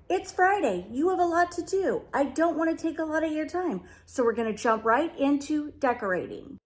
It's Friday. You have a lot to do. I don't want to take a lot of your time. So we're going to jump right into decorating.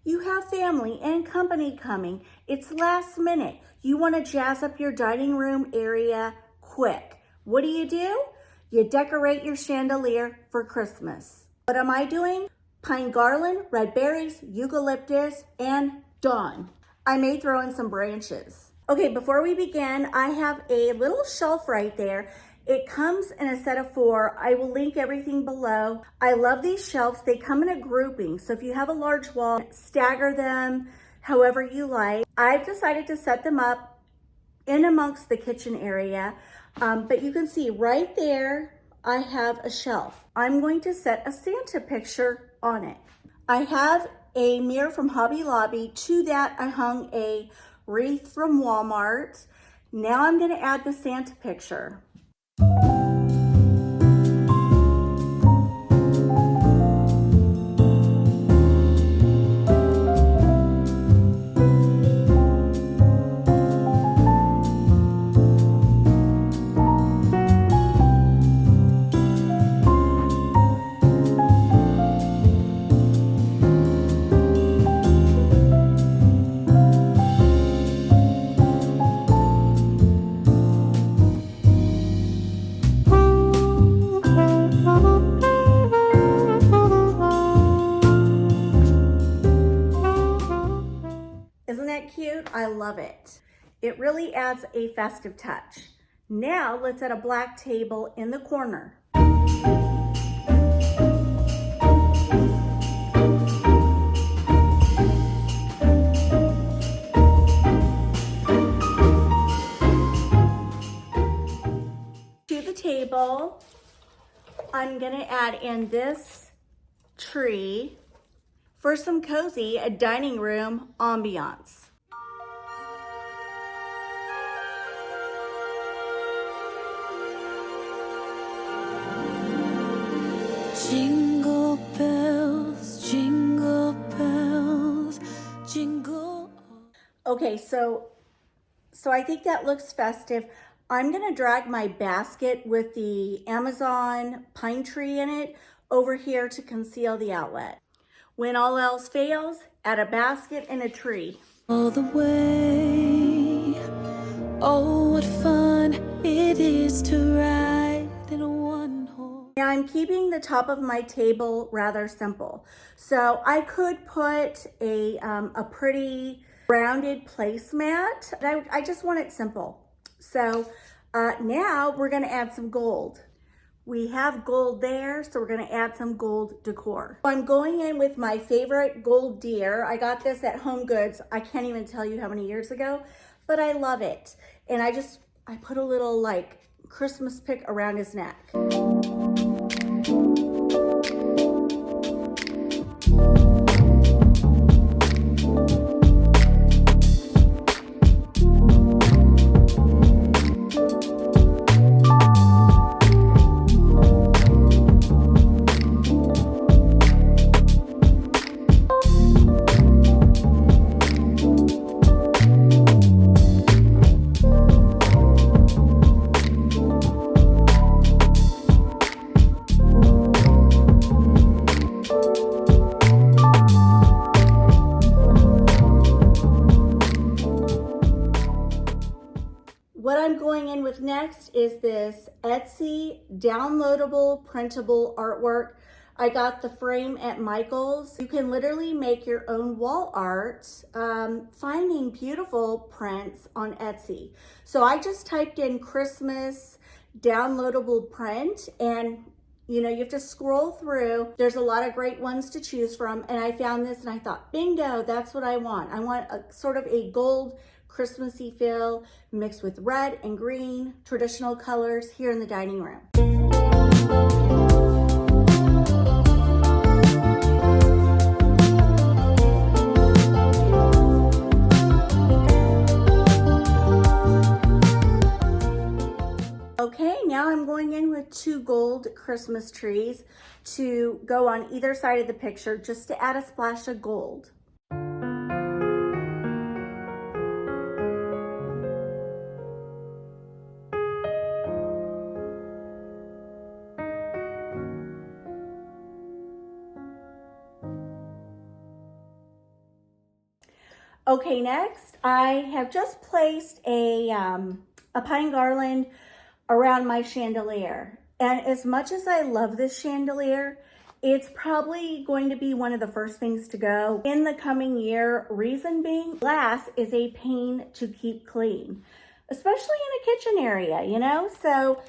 You have family and company coming. It's last minute. You want to jazz up your dining room area quick. What do? You decorate your chandelier for Christmas. What am I doing? Pine garland, red berries, eucalyptus, and dawn. I may throw in some branches. Okay, before we begin, I have a little shelf right there. It comes in a set of 4. I will link everything below. I love these shelves. They come in a grouping. So if you have a large wall, stagger them however you like. I've decided to set them up in amongst the kitchen area. But you can see right there, I have a shelf. I'm going to set a Santa picture on it. I have a mirror from Hobby Lobby. To that, I hung a wreath from Walmart. Now I'm going to add the Santa picture. Isn't that cute? I love it. It really adds a festive touch. Now let's add a black table in the corner. To the table, I'm gonna add in this tree for some cozy dining room ambiance. Jingle bells, jingle bells, jingle. Okay, so I think that looks festive. I'm gonna drag my basket with the Amazon pine tree in it over here to conceal the outlet. When all else fails, add a basket and a tree. All the way. Oh, what fun it is to ride in a one-horse. Now I'm keeping the top of my table rather simple. So I could put a pretty rounded placemat. I just want it simple. So now we're gonna add some gold. We have gold there, so we're gonna add some gold decor. I'm going in with my favorite gold deer. I got this at Home Goods. I can't even tell you how many years ago, but I love it. And I put a little like Christmas pick around his neck. What I'm going in with next is this Etsy downloadable printable artwork. I got the frame at Michael's. You can literally make your own wall art, finding beautiful prints on Etsy. So I just typed in Christmas downloadable print, and you have to scroll through. There's a lot of great ones to choose from, and I found this and I thought, bingo, that's what I want. I want a sort of a gold Christmassy feel mixed with red and green, traditional colors here in the dining room. Okay, now I'm going in with 2 gold Christmas trees to go on either side of the picture just to add a splash of gold. Okay, next I have just placed a pine garland around my chandelier. And as much as I love this chandelier, it's probably going to be one of the first things to go in the coming year. Reason being, glass is a pain to keep clean, especially in a kitchen area, you know? So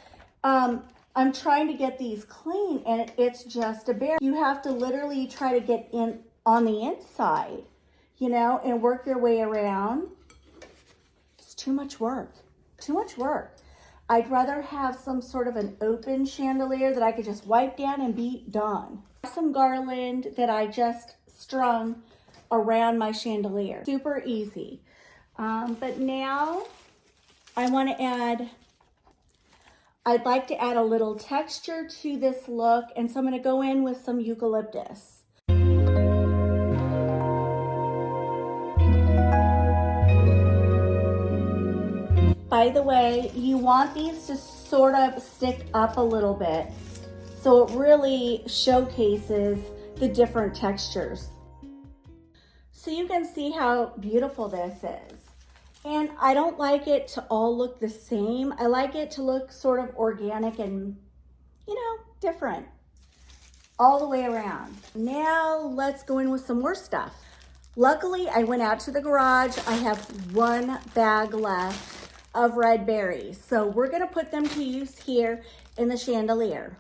I'm trying to get these clean and it's just a bear. You have to literally try to get in on the inside, you know, and work your way around. It's too much work, too much work. I'd rather have some sort of an open chandelier that I could just wipe down and be done. Some garland that I just strung around my chandelier. Super easy. But now I want to I'd like to add a little texture to this look, and so I'm going to go in with some eucalyptus. By the way, you want these to sort of stick up a little bit so it really showcases the different textures. So you can see how beautiful this is. And I don't like it to all look the same. I like it to look sort of organic and, you know, different all the way around. Now let's go in with some more stuff. Luckily, I went out to the garage. I have one bag left of red berries. So we're gonna put them to use here in the chandelier.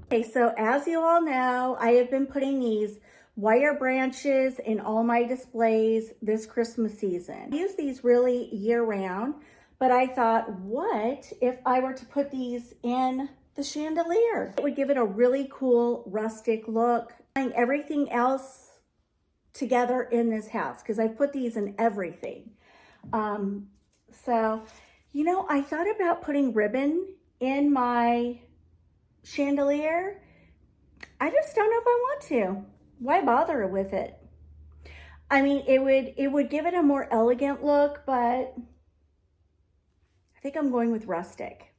Okay, so as you all know, I have been putting these wire branches in all my displays this Christmas season. I use these really year-round, but I thought, what if I were to put these in the chandelier? It would give it a really cool rustic look. Everything else together in this house, because I put these in everything. So, you know, I thought about putting ribbon in my chandelier. I just don't know if I want to. Why bother with it? I mean, it would give it a more elegant look, but I think I'm going with rustic.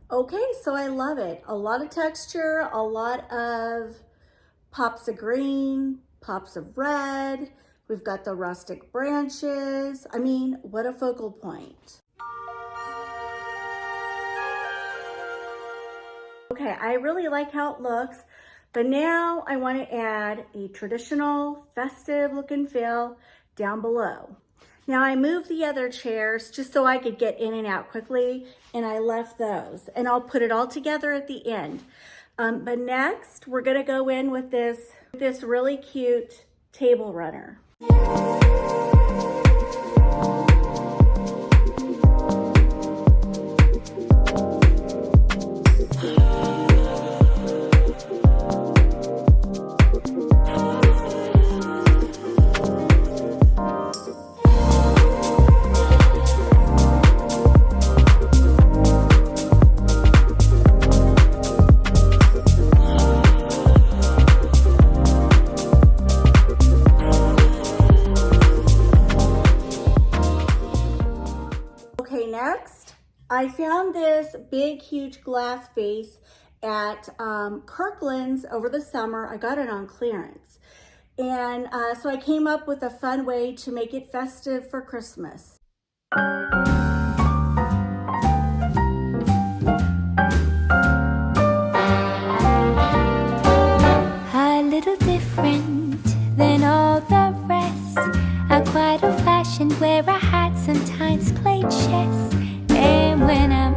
Okay, so I love it. A lot of texture, a lot of pops of green, pops of red. We've got the rustic branches. I mean, what a focal point. Okay, I really like how it looks, but now I want to add a traditional festive look and feel down below. Now I moved the other chairs just so I could get in and out quickly, and I left those, and I'll put it all together at the end. But next we're gonna go in with this really cute table runner. Next, I found this big, huge glass vase at Kirkland's over the summer. I got it on clearance. And so I came up with a fun way to make it festive for Christmas. A little different than all the rest. I'm quite old-fashioned where I had sometimes played chess. And when I'm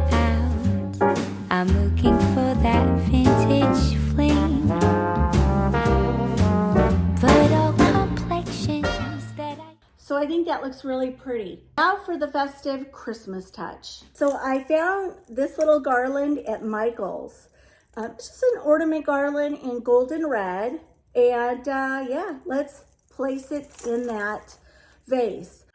that looks really pretty. Now for the festive Christmas touch. So I found this little garland at Michael's. It's just an ornament garland in golden red. And yeah, let's place it in that vase.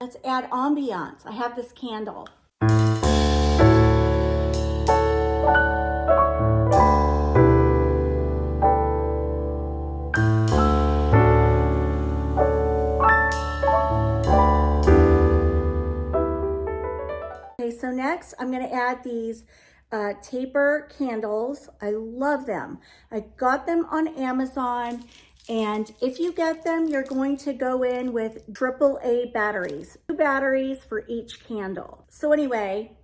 Let's add ambiance. I have this candle. Okay, so next I'm going to add these taper candles. I love them. I got them on Amazon. And if you get them, you're going to go in with AAA batteries, 2 batteries for each candle. So anyway,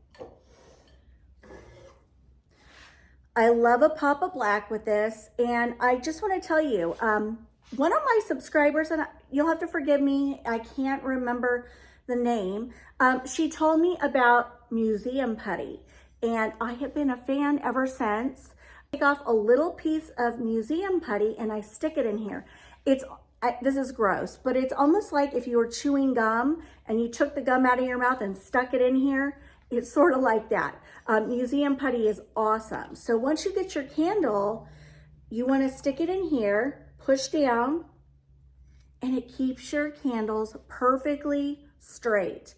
I love a pop of black with this. And I just want to tell you, one of my subscribers, and you'll have to forgive me, I can't remember the name. She told me about museum putty, and I have been a fan ever since. Take off a little piece of museum putty and I stick it in here. This is gross, but it's almost like if you were chewing gum and you took the gum out of your mouth and stuck it in here. It's sort of like that. Museum putty is awesome. So once you get your candle, you want to stick it in here, push down, and it keeps your candles perfectly straight.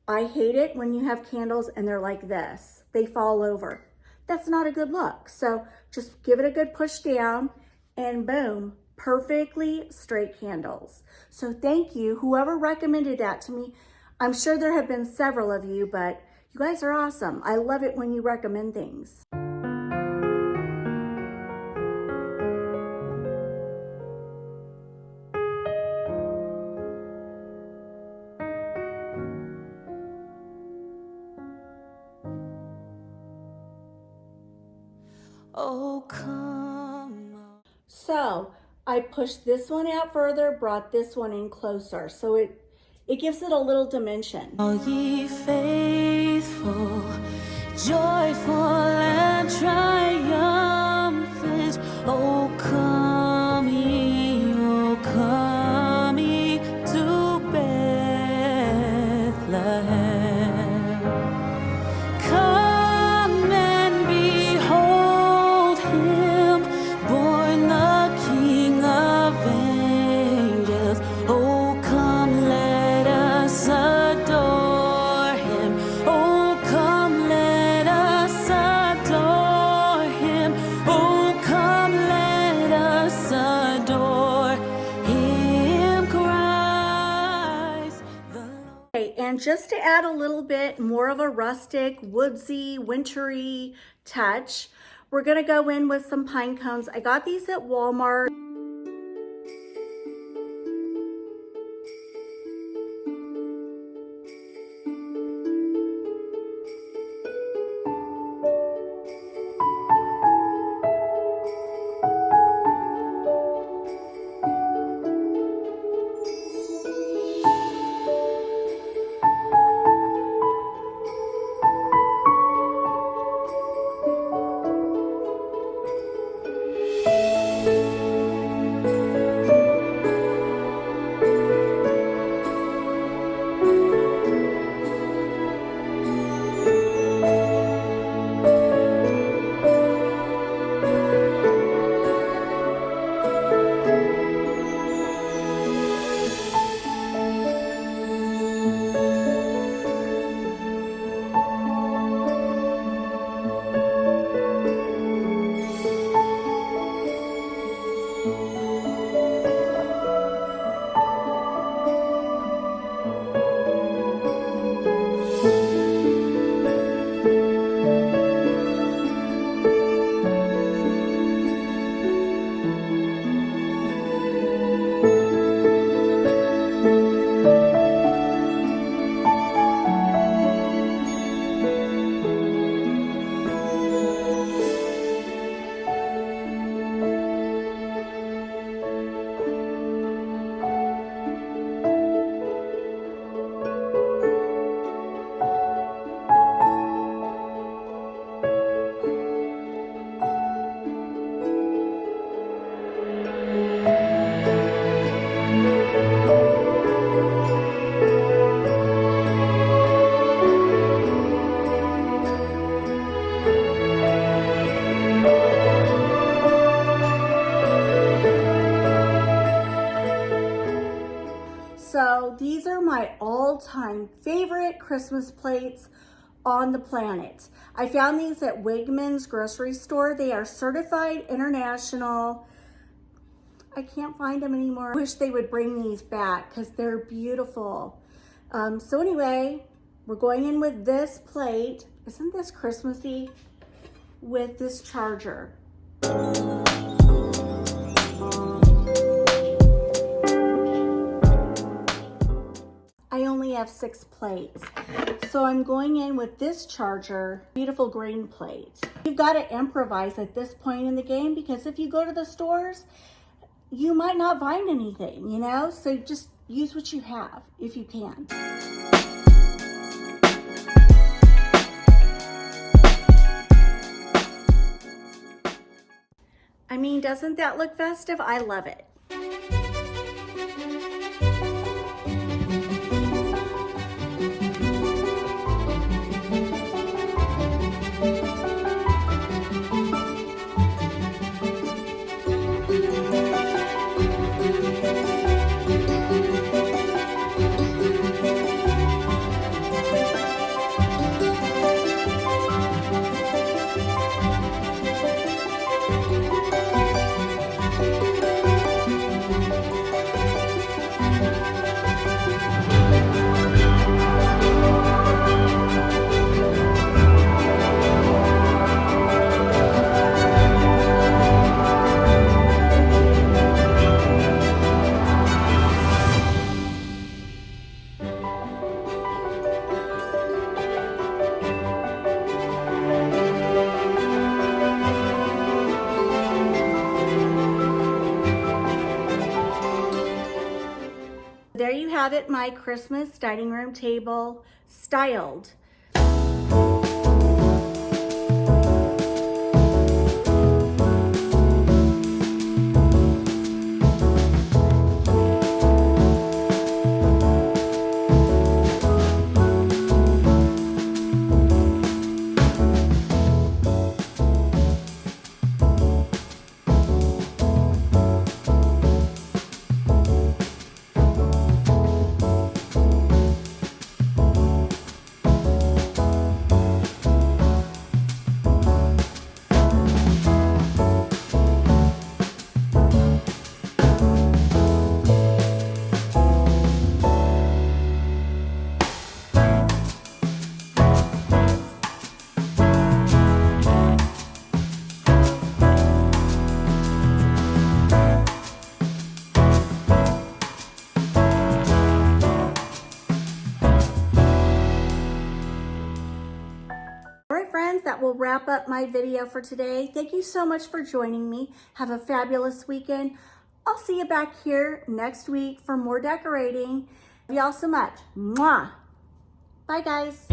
I hate it when you have candles and they're like this. They fall over. That's not a good look. So just give it a good push down and boom, perfectly straight candles. So thank you, whoever recommended that to me. I'm sure there have been several of you, but you guys are awesome. I love it when you recommend things. Oh, come on. So I pushed this one out further, brought this one in closer. So it gives it a little dimension. All ye faithful, joyful and triumphant, oh come ye to Bethlehem. Come and behold him, born the King of angels. Oh come, let us adore him. Oh come, let us adore him. Oh come, let us adore him, Christ the Lord. Okay, and just to add a little bit more of a rustic, woodsy, wintry touch, we're gonna go in with some pine cones. I got these at Walmart. these are my all-time favorite Christmas plates on the planet. I found these at Wegmans grocery store. They are certified international. I can't find them anymore. I wish they would bring these back because they're beautiful. So anyway, we're going in with this plate. Isn't this Christmassy? With this charger. I only have 6 plates. So I'm going in with this charger, beautiful green plate. You've got to improvise at this point in the game because if you go to the stores, you might not find anything, you know? So just use what you have if you can. I mean, doesn't that look festive? I love it. There you have it, my Christmas dining room table styled. Friends, that will wrap up my video for today. Thank you so much for joining me. Have a fabulous weekend. I'll see you back here next week for more decorating. Love y'all so much. Mwah. Bye, guys.